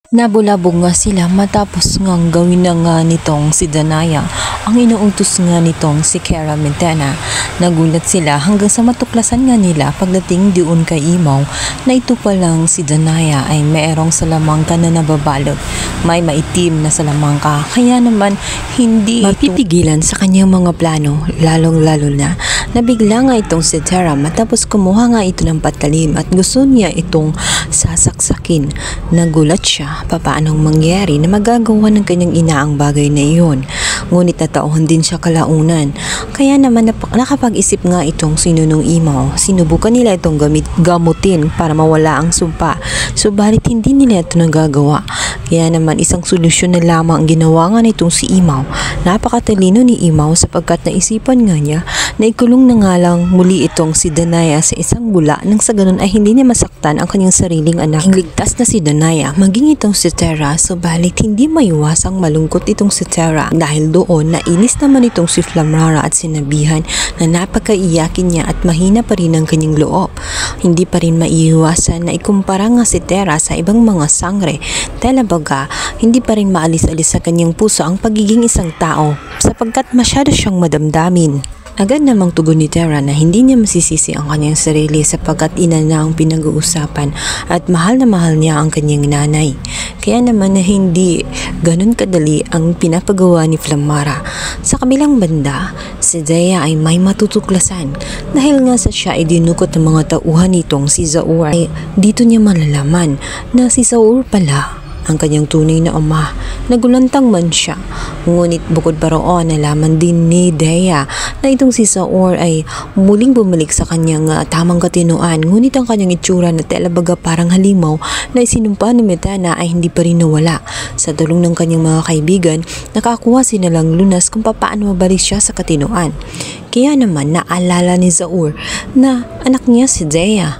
Nabulabog nga sila matapos ngang gawin na nga nitong si Danaya ang inuutos nga nitong si Kera Mentana. Nagulat sila hanggang sa matuklasan nga nila pagdating doon kay Imaw na ito palang si Danaya ay mayroong salamangka na nababalot. May maitim na salamangka kaya naman hindi mapipigilan sa kanyang mga plano, lalong-lalo na nabigla nga itong si Tara matapos kumuha nga ito ng patalim at gusto niya itong sasaksakin. Nagulat siya papaanong mangyari na magagawa ng kanyang ina ang bagay na iyon. Ngunit nataon din siya kalaunan. Kaya naman nakapag-isip nga itong sinunong Imaw. Sinubukan nila itong gamutin para mawala ang sumpa. Subalit hindi nila ito nagagawa. Kaya naman isang solusyon na lamang ang ginawa nga nitong si Imaw. Napakatalino ni Imaw sapagkat naisipan nga niya na ikulong na nga lang muli itong si Danaya sa isang bula nang sa ganun ay hindi niya masaktan ang kanyang sariling anak. Ligtas na si Danaya maging itong si Tara, subalit hindi maiwasang malungkot itong si Tara dahil doon nainis naman itong si Flamara at sinabihan na napakaiyakin niya at mahina pa rin ang kanyang loob. Hindi pa rin maiiwasan na ikumpara nga si Tara sa ibang mga sangre. Talabaga, hindi pa rin maalis-alis sa kanyang puso ang pagiging isang tao sapagkat masyado siyang madamdamin. Agad namang tugon ni Tara na hindi niya masisisi ang kanyang sarili sapagkat ina na ang pinag-uusapan at mahal na mahal niya ang kanyang nanay. Kaya naman na hindi ganun kadali ang pinapagawa ni Flamara. Sa kabilang banda, si Dea ay may matutuklasan dahil nga sa siya ay dinukot ng mga tauhan nitong si Zaur. Ay dito niya malalaman na si Zaur pala ang kanyang tunay na ama. Nagulantang man siya. Ngunit bukod pa roon, nalaman din ni Dea na itong si Zaur ay muling bumalik sa kanyang tamang katinuan. Ngunit ang kanyang itsura na talabaga parang halimaw na isinumpa ni Mentana ay hindi pa rin nawala. Sa tulong ng kanyang mga kaibigan, nakakuha sila lang lunas kung paano mabalik siya sa katinuan. Kaya naman naalala ni Zaur na anak niya si Dea.